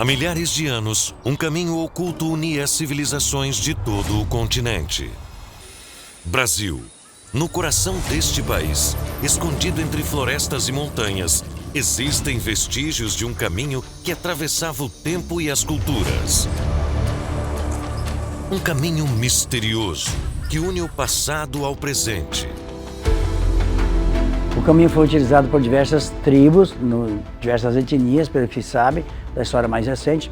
Há milhares de anos, um caminho oculto unia as civilizações de todo o continente. Brasil. No coração deste país, escondido entre florestas e montanhas, existem vestígios de um caminho que atravessava o tempo e as culturas. Um caminho misterioso que une o passado ao presente. O caminho foi utilizado por diversas tribos, diversas etnias, pelo que se sabe, da história mais recente,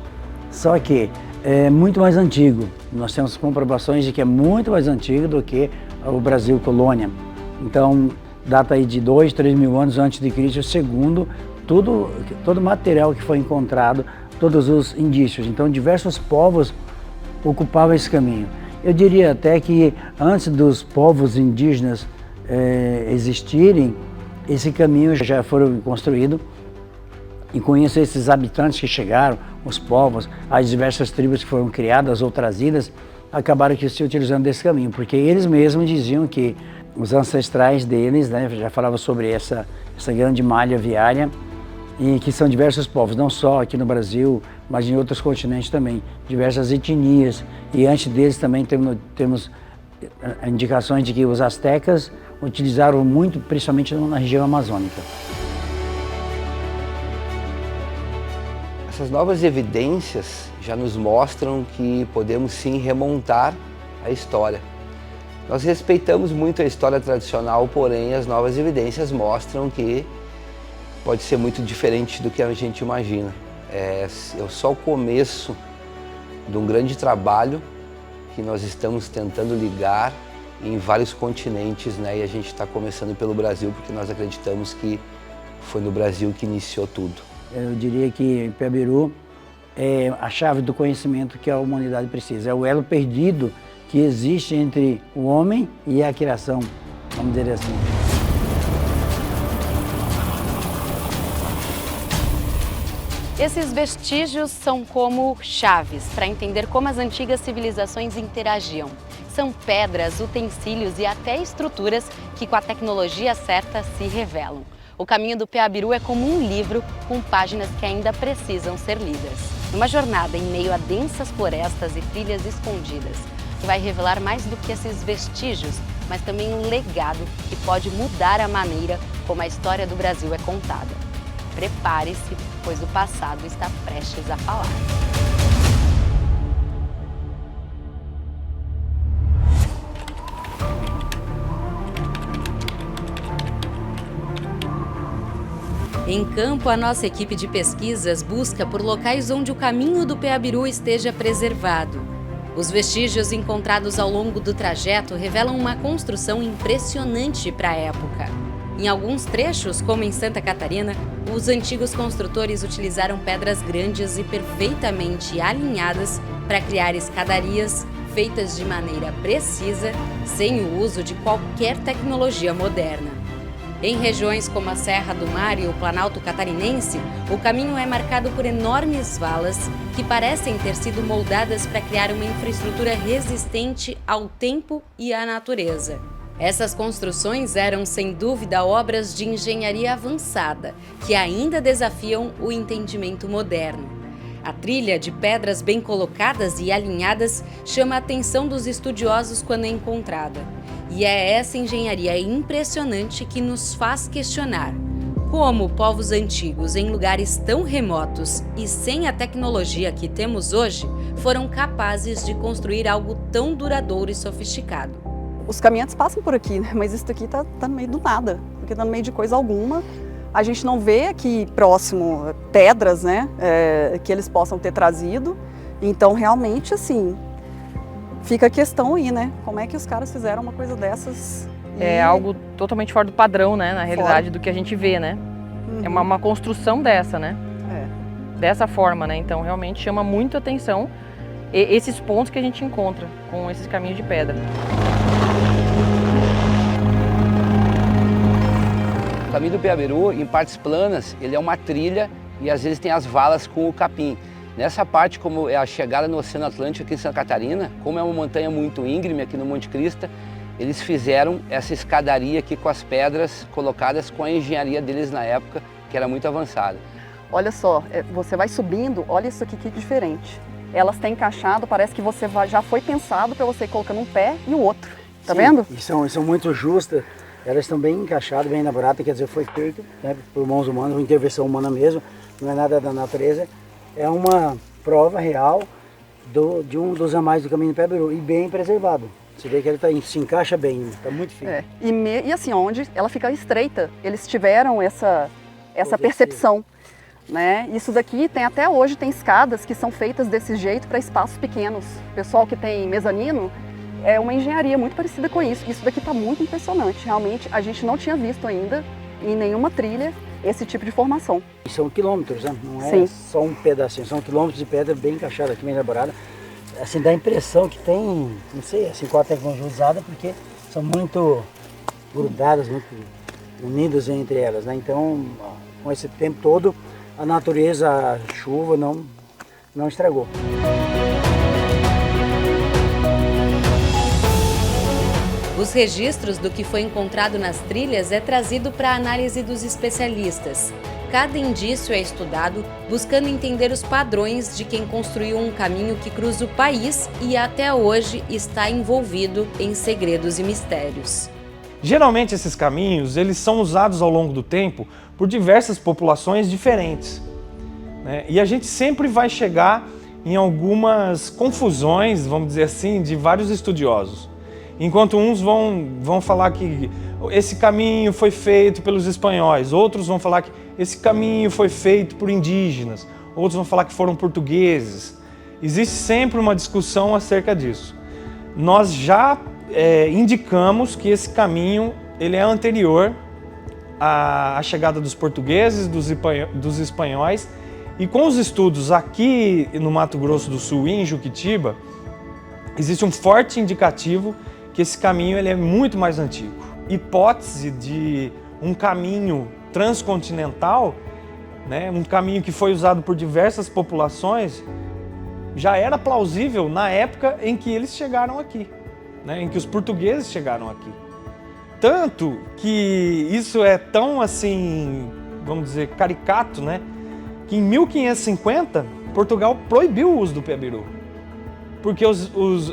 só que é muito mais antigo. Nós temos comprovações de que é muito mais antigo do que o Brasil colônia. Então, data aí de 2, 3 mil anos antes de Cristo, segundo todo o material que foi encontrado, todos os indícios. Então, diversos povos ocupavam esse caminho. Eu diria até que antes dos povos indígenas existirem, esse caminho já foi construído, e com isso esses habitantes que chegaram, os povos, as diversas tribos que foram criadas ou trazidas, acabaram que se utilizando desse caminho, porque eles mesmos diziam que os ancestrais deles, né, já falavam sobre essa grande malha viária, e que são diversos povos, não só aqui no Brasil, mas em outros continentes também, diversas etnias, e antes deles também temos indicações de que os astecas utilizaram muito, principalmente na região amazônica. Essas novas evidências já nos mostram que podemos sim remontar a história. Nós respeitamos muito a história tradicional, porém as novas evidências mostram que pode ser muito diferente do que a gente imagina. É só o começo de um grande trabalho que nós estamos tentando ligar em vários continentes, né? E a gente está começando pelo Brasil, porque nós acreditamos que foi no Brasil que iniciou tudo. Eu diria que Piabiru é a chave do conhecimento que a humanidade precisa. É o elo perdido que existe entre o homem e a criação, vamos dizer assim. Esses vestígios são como chaves para entender como as antigas civilizações interagiam. São pedras, utensílios e até estruturas que, com a tecnologia certa, se revelam. O caminho do Piabiru é como um livro com páginas que ainda precisam ser lidas. Uma jornada em meio a densas florestas e trilhas escondidas, que vai revelar mais do que esses vestígios, mas também um legado que pode mudar a maneira como a história do Brasil é contada. Prepare-se, pois o passado está prestes a falar. Em campo, a nossa equipe de pesquisas busca por locais onde o caminho do Piabiru esteja preservado. Os vestígios encontrados ao longo do trajeto revelam uma construção impressionante para a época. Em alguns trechos, como em Santa Catarina, os antigos construtores utilizaram pedras grandes e perfeitamente alinhadas para criar escadarias feitas de maneira precisa, sem o uso de qualquer tecnologia moderna. Em regiões como a Serra do Mar e o Planalto Catarinense, o caminho é marcado por enormes valas que parecem ter sido moldadas para criar uma infraestrutura resistente ao tempo e à natureza. Essas construções eram, sem dúvida, obras de engenharia avançada, que ainda desafiam o entendimento moderno. A trilha de pedras bem colocadas e alinhadas chama a atenção dos estudiosos quando é encontrada. E é essa engenharia impressionante que nos faz questionar como povos antigos em lugares tão remotos e sem a tecnologia que temos hoje foram capazes de construir algo tão duradouro e sofisticado. Os caminhantes passam por aqui, né? Mas isso aqui tá no meio do nada, porque tá no meio de coisa alguma. A gente não vê aqui próximo pedras, né, que eles possam ter trazido. Então, realmente, assim, fica a questão aí, né? Como é que os caras fizeram uma coisa dessas? É algo totalmente fora do padrão, né? Na realidade, do que a gente vê, né? É uma construção dessa, né? Dessa forma, né? Então, realmente chama muito atenção esses pontos que a gente encontra com esses caminhos de pedra. O caminho do Piabiru, em partes planas, ele é uma trilha e às vezes tem as valas com o capim. Nessa parte, como é a chegada no Oceano Atlântico aqui em Santa Catarina, como é uma montanha muito íngreme aqui no Monte Crista, eles fizeram essa escadaria aqui com as pedras colocadas com a engenharia deles na época, que era muito avançada. olha só, você vai subindo, olha isso aqui que diferente. Elas têm encaixado, parece que você já foi pensado para você ir colocando um pé e o outro. Tá vendo? E são muito justas, elas estão bem encaixadas, bem elaboradas, quer dizer, foi feito, né, por mãos humanas, uma intervenção humana mesmo, não é nada da natureza. É uma prova real de um dos ramais do caminho do Pé-Biru, e bem preservado. Você vê que ele se encaixa bem, está muito firme. E assim, onde ela fica estreita, eles tiveram essa percepção. Né? Isso daqui tem até hoje, tem escadas que são feitas desse jeito para espaços pequenos. O pessoal que tem mezanino, é uma engenharia muito parecida com isso. Isso daqui está muito impressionante. Realmente, a gente não tinha visto ainda em nenhuma trilha esse tipo de formação. E são quilômetros, né? Não é só um pedacinho, são quilômetros de pedra bem encaixada aqui, bem elaborada. Assim, dá a impressão que tem, não sei, assim, qual a tecnologia usada, porque são muito grudadas, muito unidas entre elas, né? Então, com esse tempo todo, a natureza, a chuva não estragou. Os registros do que foi encontrado nas trilhas é trazido para a análise dos especialistas. Cada indício é estudado buscando entender os padrões de quem construiu um caminho que cruza o país e até hoje está envolvido em segredos e mistérios. Geralmente esses caminhos eles são usados ao longo do tempo por diversas populações diferentes, né? E a gente sempre vai chegar em algumas confusões, vamos dizer assim, de vários estudiosos. Enquanto uns vão falar que esse caminho foi feito pelos espanhóis, outros vão falar que esse caminho foi feito por indígenas, outros vão falar que foram portugueses. Existe sempre uma discussão acerca disso. Nós já indicamos que esse caminho ele é anterior à chegada dos portugueses, dos espanhóis, e com os estudos aqui no Mato Grosso do Sul e em Juquitiba, existe um forte indicativo que esse caminho ele é muito mais antigo. Hipótese de um caminho transcontinental, né, um caminho que foi usado por diversas populações, já era plausível na época em que eles chegaram aqui, né, em que os portugueses chegaram aqui. Tanto que isso é tão assim, vamos dizer, caricato, né, que em 1550 Portugal proibiu o uso do Pé-Biru, porque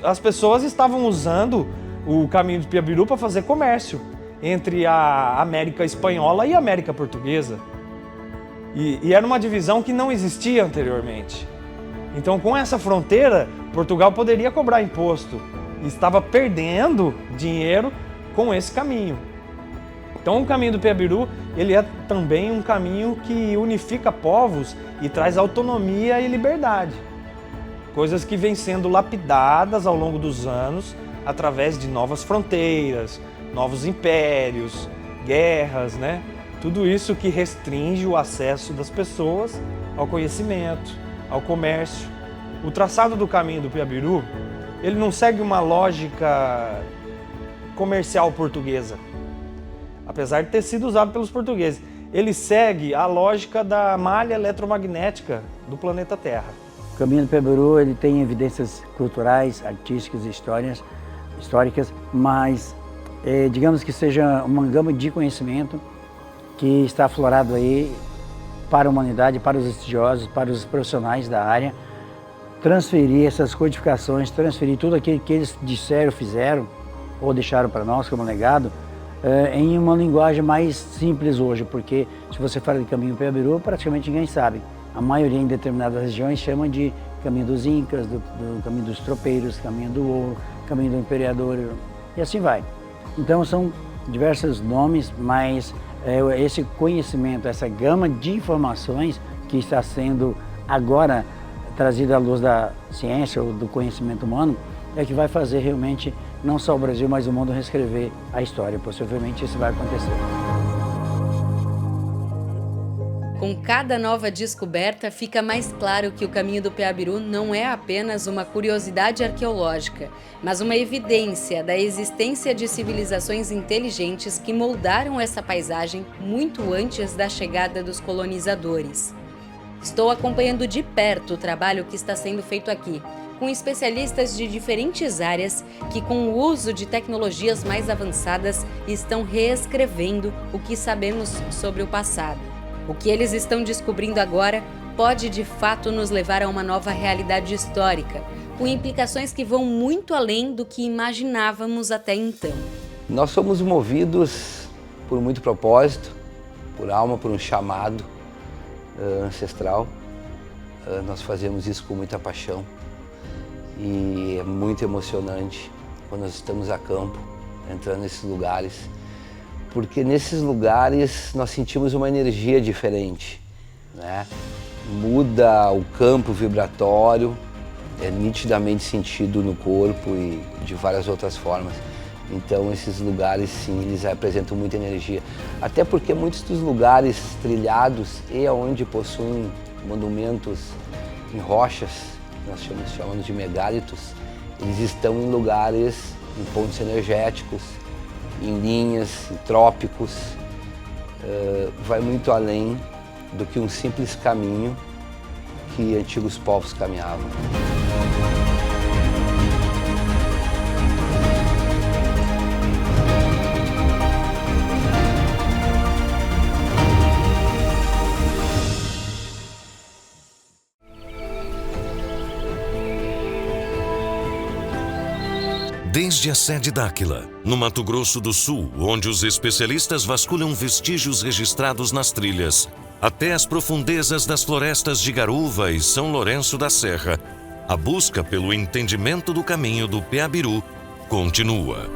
as pessoas estavam usando o caminho do Pé-Biru para fazer comércio entre a América Espanhola e a América Portuguesa. E era uma divisão que não existia anteriormente. Então, com essa fronteira, Portugal poderia cobrar imposto e estava perdendo dinheiro com esse caminho. Então, o caminho do Pé-Biru, ele é também um caminho que unifica povos e traz autonomia e liberdade. Coisas que vêm sendo lapidadas ao longo dos anos através de novas fronteiras, novos impérios, guerras, né? Tudo isso que restringe o acesso das pessoas ao conhecimento, ao comércio. O traçado do caminho do Pé-Biru, ele não segue uma lógica comercial portuguesa, apesar de ter sido usado pelos portugueses. Ele segue a lógica da malha eletromagnética do planeta Terra. O caminho do Pé-Biru ele tem evidências culturais, artísticas e históricas, mas digamos que seja uma gama de conhecimento que está aflorado aí para a humanidade, para os estudiosos, para os profissionais da área, transferir essas codificações, transferir tudo aquilo que eles disseram, fizeram ou deixaram para nós como legado em uma linguagem mais simples hoje, porque se você fala de caminho do Pé-Biru, praticamente ninguém sabe. A maioria em determinadas regiões chama de caminho dos Incas, do caminho dos tropeiros, caminho do ouro, caminho do imperador e assim vai. Então são diversos nomes, mas esse conhecimento, essa gama de informações que está sendo agora trazida à luz da ciência ou do conhecimento humano é que vai fazer realmente não só o Brasil, mas o mundo reescrever a história. Possivelmente isso vai acontecer. Com cada nova descoberta, fica mais claro que o caminho do Pé-Biru não é apenas uma curiosidade arqueológica, mas uma evidência da existência de civilizações inteligentes que moldaram essa paisagem muito antes da chegada dos colonizadores. Estou acompanhando de perto o trabalho que está sendo feito aqui, com especialistas de diferentes áreas que, com o uso de tecnologias mais avançadas, estão reescrevendo o que sabemos sobre o passado. O que eles estão descobrindo agora pode de fato nos levar a uma nova realidade histórica, com implicações que vão muito além do que imaginávamos até então. Nós somos movidos por muito propósito, por alma, por um chamado ancestral. Nós fazemos isso com muita paixão e é muito emocionante quando nós estamos a campo, entrando nesses lugares, porque nesses lugares nós sentimos uma energia diferente, né? Muda o campo vibratório, é nitidamente sentido no corpo e de várias outras formas. Então esses lugares sim, eles apresentam muita energia. Até porque muitos dos lugares trilhados e onde possuem monumentos em rochas, que nós chamamos de megálitos, eles estão em lugares, em pontos energéticos, em linhas, em trópicos. Vai muito além do que um simples caminho que antigos povos caminhavam. Desde a sede d'Áquila, no Mato Grosso do Sul, onde os especialistas vasculham vestígios registrados nas trilhas, até as profundezas das florestas de Garuva e São Lourenço da Serra, a busca pelo entendimento do caminho do Peabiru continua.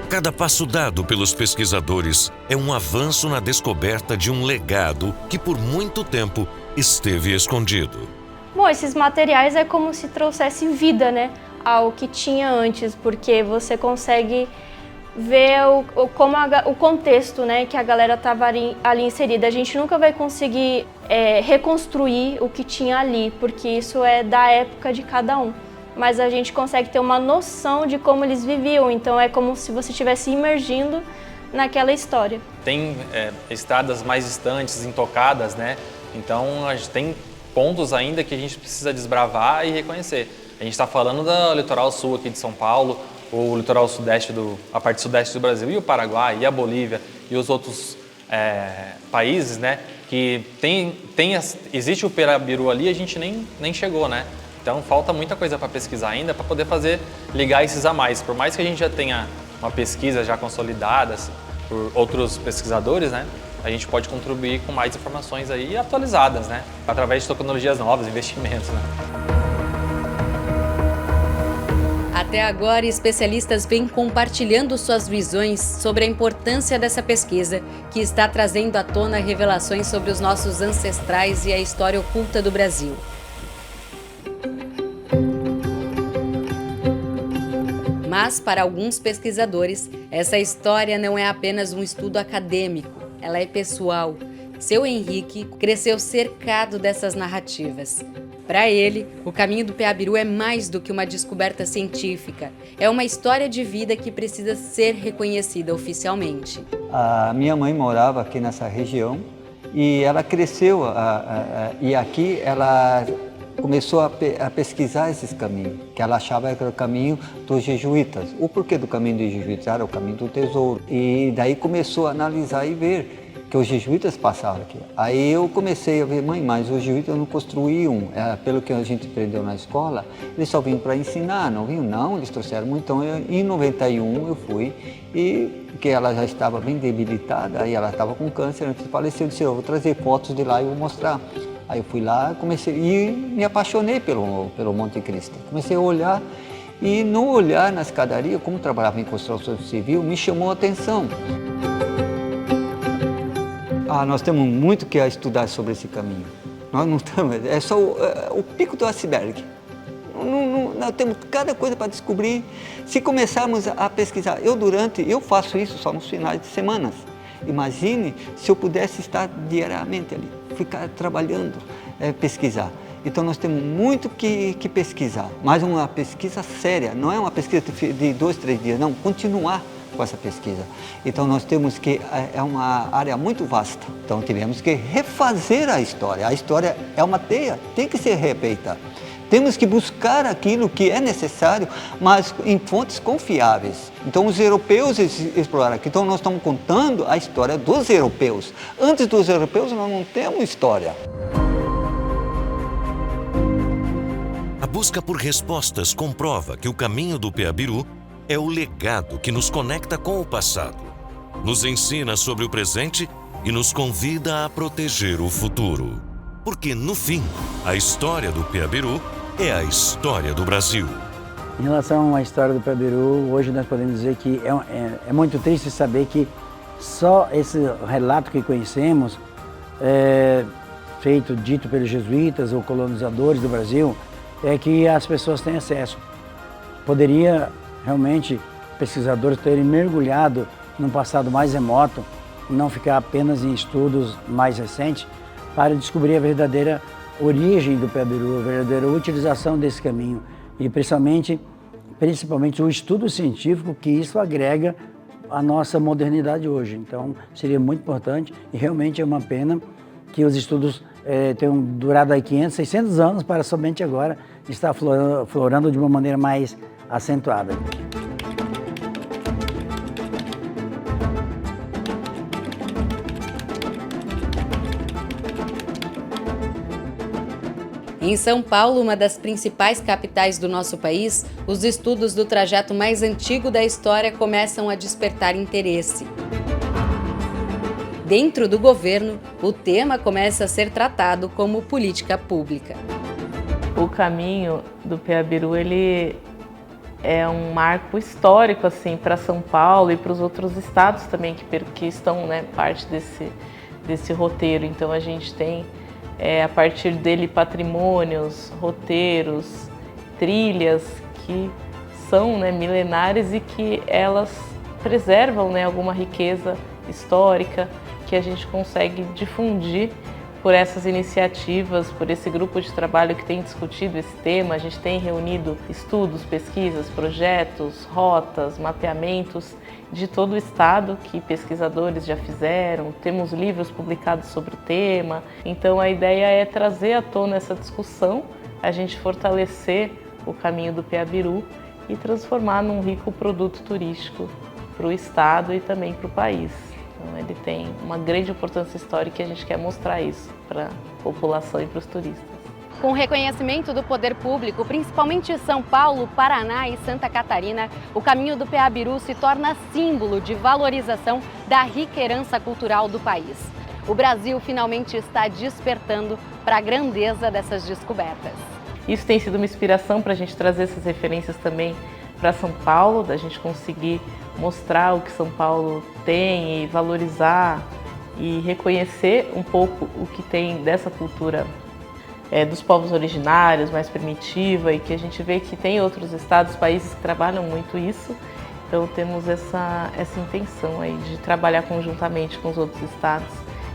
Cada passo dado pelos pesquisadores é um avanço na descoberta de um legado que por muito tempo esteve escondido. Bom, esses materiais é como se trouxesse vida, né, ao que tinha antes, porque você consegue ver o contexto, né, que a galera estava ali inserida. A gente nunca vai conseguir reconstruir o que tinha ali, porque isso é da época de cada um. Mas a gente consegue ter uma noção de como eles viviam, então é como se você estivesse imergindo naquela história. Tem estradas mais distantes, intocadas, né? Então a gente tem pontos ainda que a gente precisa desbravar e reconhecer. A gente está falando do litoral sul aqui de São Paulo, o litoral sudeste, a parte sudeste do Brasil, e o Paraguai, e a Bolívia, e os outros países, né, que existe o Peabiru ali, a gente nem chegou, né? Então falta muita coisa para pesquisar ainda, para poder ligar esses a mais. Por mais que a gente já tenha uma pesquisa já consolidada por outros pesquisadores, né, a gente pode contribuir com mais informações aí atualizadas, né, através de tecnologias novas, investimentos, né. Até agora, especialistas vêm compartilhando suas visões sobre a importância dessa pesquisa, que está trazendo à tona revelações sobre os nossos ancestrais e a história oculta do Brasil. Mas, para alguns pesquisadores, essa história não é apenas um estudo acadêmico, ela é pessoal. Seu Henrique cresceu cercado dessas narrativas. Para ele, o caminho do Peabiru é mais do que uma descoberta científica. É uma história de vida que precisa ser reconhecida oficialmente. A minha mãe morava aqui nessa região e ela cresceu e aqui ela começou a pesquisar esses caminhos, que ela achava que era o caminho dos jesuítas. O porquê do caminho dos jesuítas? Era o caminho do tesouro. E daí começou a analisar e ver que os jesuítas passavam aqui. Aí eu comecei a ver, mãe, mas os jesuítas não construíam, pelo que a gente aprendeu na escola, eles só vinham para ensinar, não vinham? Não, eles trouxeram muito. Então, em 91 eu fui, e porque ela já estava bem debilitada, aí ela estava com câncer, antes de falecer, eu disse, eu vou trazer fotos de lá e vou mostrar. Aí eu fui lá, comecei, e me apaixonei pelo Monte Cristo. Comecei a olhar, e no olhar na escadaria, como trabalhava em construção civil, me chamou a atenção. Nós temos muito que estudar sobre esse caminho. Nós não estamos, é só o pico do iceberg. Nós temos cada coisa para descobrir. Se começarmos a pesquisar, eu faço isso só nos finais de semana. Imagine se eu pudesse estar diariamente ali, ficar trabalhando, pesquisar. Então nós temos muito que pesquisar, mas uma pesquisa séria, não é uma pesquisa de 2, 3 dias, não, continuar com essa pesquisa. Então nós temos que, é uma área muito vasta, então tivemos que refazer a história é uma teia, tem que ser refeita. Temos que buscar aquilo que é necessário, mas em fontes confiáveis. Então os europeus exploraram aqui, então nós estamos contando a história dos europeus. Antes dos europeus nós não temos história. A busca por respostas comprova que o caminho do Peabiru é o legado que nos conecta com o passado, nos ensina sobre o presente e nos convida a proteger o futuro. Porque, no fim, a história do Peabiru é a história do Brasil. Em relação à história do Peabiru, hoje nós podemos dizer que é muito triste saber que só esse relato que conhecemos, dito pelos jesuítas ou colonizadores do Brasil, é que as pessoas têm acesso. Poderia realmente pesquisadores terem mergulhado num passado mais remoto, não ficar apenas em estudos mais recentes, para descobrir a verdadeira origem do Peabiru, a verdadeira utilização desse caminho e principalmente o estudo científico que isso agrega à nossa modernidade hoje. Então seria muito importante e realmente é uma pena que os estudos tenham durado aí 500, 600 anos para somente agora estar florando de uma maneira mais acentuada. Em São Paulo, uma das principais capitais do nosso país, os estudos do trajeto mais antigo da história começam a despertar interesse. Dentro do governo, o tema começa a ser tratado como política pública. O caminho do Peabiru, ele é um marco histórico assim, para São Paulo e para os outros estados também que estão, né, parte desse roteiro. Então a gente tem a partir dele patrimônios, roteiros, trilhas que são, né, milenares e que elas preservam, né, alguma riqueza histórica que a gente consegue difundir por essas iniciativas, por esse grupo de trabalho que tem discutido esse tema. A gente tem reunido estudos, pesquisas, projetos, rotas, mapeamentos de todo o estado que pesquisadores já fizeram. Temos livros publicados sobre o tema. Então a ideia é trazer à tona essa discussão, a gente fortalecer o caminho do Peabiru e transformar num rico produto turístico para o estado e também para o país. Então, ele tem uma grande importância histórica e a gente quer mostrar isso para a população e para os turistas. Com o reconhecimento do poder público, principalmente em São Paulo, Paraná e Santa Catarina, o caminho do Peabiru se torna símbolo de valorização da rica herança cultural do país. O Brasil finalmente está despertando para a grandeza dessas descobertas. Isso tem sido uma inspiração para a gente trazer essas referências também para São Paulo, da gente conseguir mostrar o que São Paulo tem e valorizar e reconhecer um pouco o que tem dessa cultura dos povos originários, mais primitiva, e que a gente vê que tem outros estados, países que trabalham muito isso. Então temos essa intenção aí de trabalhar conjuntamente com os outros estados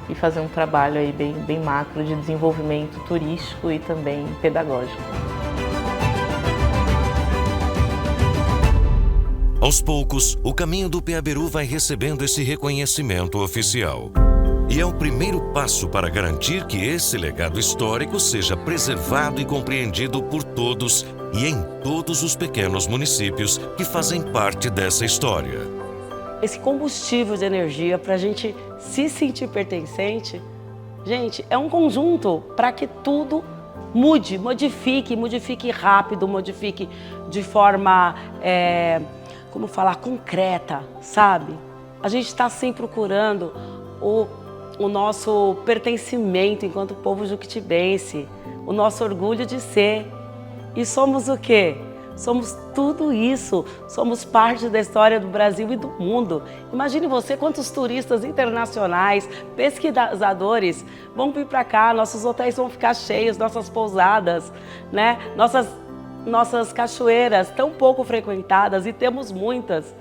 e fazer um trabalho aí bem macro de desenvolvimento turístico e também pedagógico. Aos poucos, o caminho do Peabiru vai recebendo esse reconhecimento oficial. E é o primeiro passo para garantir que esse legado histórico seja preservado e compreendido por todos e em todos os pequenos municípios que fazem parte dessa história. Esse combustível de energia para a gente se sentir pertencente, gente, é um conjunto para que tudo modifique rápido, modifique de forma concreta, sabe? A gente está sempre procurando o nosso pertencimento enquanto povo juquitibense, o nosso orgulho de ser. E somos o quê? Somos tudo isso, somos parte da história do Brasil e do mundo. Imagine você quantos turistas internacionais, pesquisadores vão vir para cá, nossos hotéis vão ficar cheios, nossas pousadas, né? Nossas cachoeiras tão pouco frequentadas e temos muitas.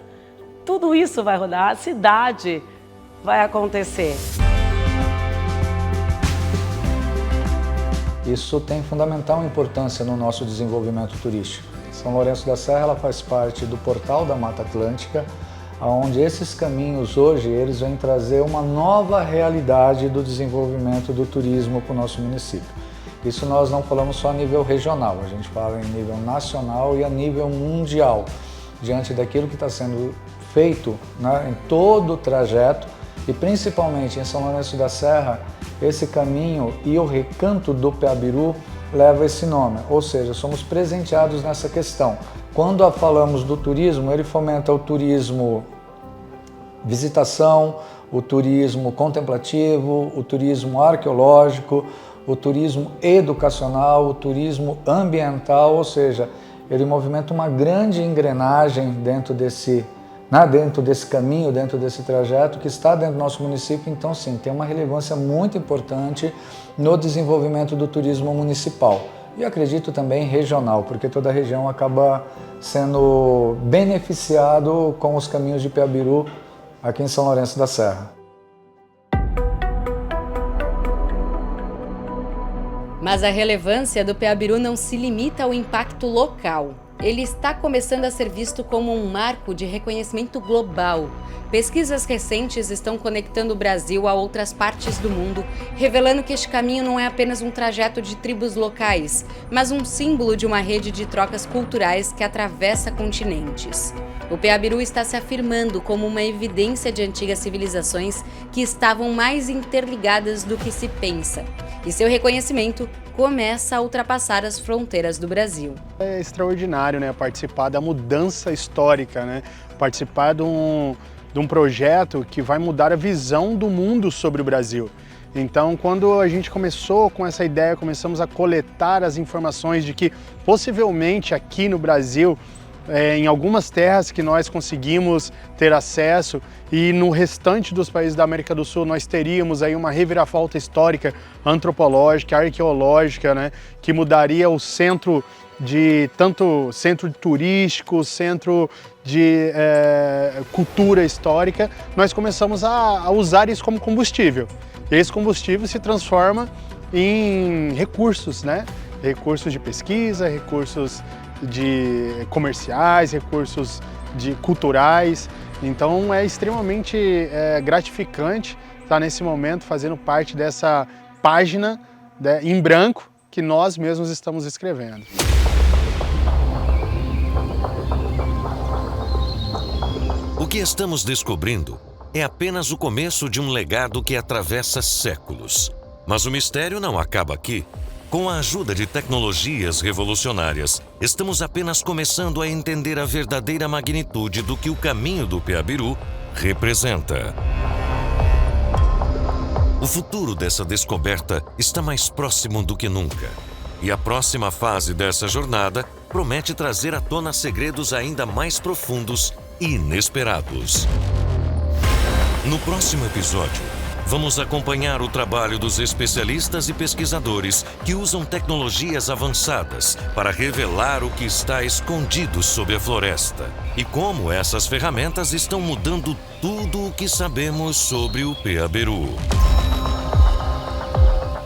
Tudo isso vai rodar, a cidade vai acontecer. Isso tem fundamental importância no nosso desenvolvimento turístico. São Lourenço da Serra ela faz parte do Portal da Mata Atlântica, onde esses caminhos hoje eles vêm trazer uma nova realidade do desenvolvimento do turismo para o nosso município. Isso nós não falamos só a nível regional, a gente fala em nível nacional e a nível mundial, diante daquilo que está sendo feito, né, em todo o trajeto e principalmente em São Lourenço da Serra, esse caminho e o Recanto do Peabiru leva esse nome, ou seja, somos presenteados nessa questão. Quando falamos do turismo, ele fomenta o turismo visitação, o turismo contemplativo, o turismo arqueológico, o turismo educacional, o turismo ambiental, ou seja, ele movimenta uma grande engrenagem dentro desse caminho, dentro desse trajeto que está dentro do nosso município. Então, sim, tem uma relevância muito importante no desenvolvimento do turismo municipal. E acredito também regional, porque toda a região acaba sendo beneficiado com os caminhos de Peabiru aqui em São Lourenço da Serra. Mas a relevância do Peabiru não se limita ao impacto local. Ele está começando a ser visto como um marco de reconhecimento global. Pesquisas recentes estão conectando o Brasil a outras partes do mundo, revelando que este caminho não é apenas um trajeto de tribos locais, mas um símbolo de uma rede de trocas culturais que atravessa continentes. O Peabiru está se afirmando como uma evidência de antigas civilizações que estavam mais interligadas do que se pensa. E seu reconhecimento começa a ultrapassar as fronteiras do Brasil. É extraordinário, né, participar da mudança histórica, né, participar de um projeto que vai mudar a visão do mundo sobre o Brasil. Então, quando a gente começou com essa ideia, começamos a coletar as informações de que possivelmente aqui no Brasil, em algumas terras que nós conseguimos ter acesso e no restante dos países da América do Sul nós teríamos aí uma reviravolta histórica, antropológica, arqueológica, né, que mudaria o centro de tanto centro turístico, centro de cultura histórica, nós começamos a usar isso como combustível. E esse combustível se transforma em recursos, né? Recursos de pesquisa, recursos de comerciais, recursos culturais. Então é extremamente gratificante estar nesse momento fazendo parte dessa página em branco que nós mesmos estamos escrevendo. O que estamos descobrindo é apenas o começo de um legado que atravessa séculos. Mas o mistério não acaba aqui. Com a ajuda de tecnologias revolucionárias, estamos apenas começando a entender a verdadeira magnitude do que o caminho do Peabiru representa. O futuro dessa descoberta está mais próximo do que nunca. E a próxima fase dessa jornada promete trazer à tona segredos ainda mais profundos e inesperados. No próximo episódio, vamos acompanhar o trabalho dos especialistas e pesquisadores que usam tecnologias avançadas para revelar o que está escondido sob a floresta e como essas ferramentas estão mudando tudo o que sabemos sobre o Peabiru.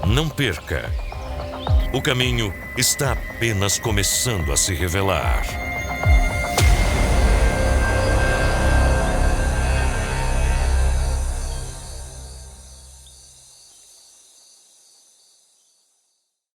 Não perca! O caminho está apenas começando a se revelar.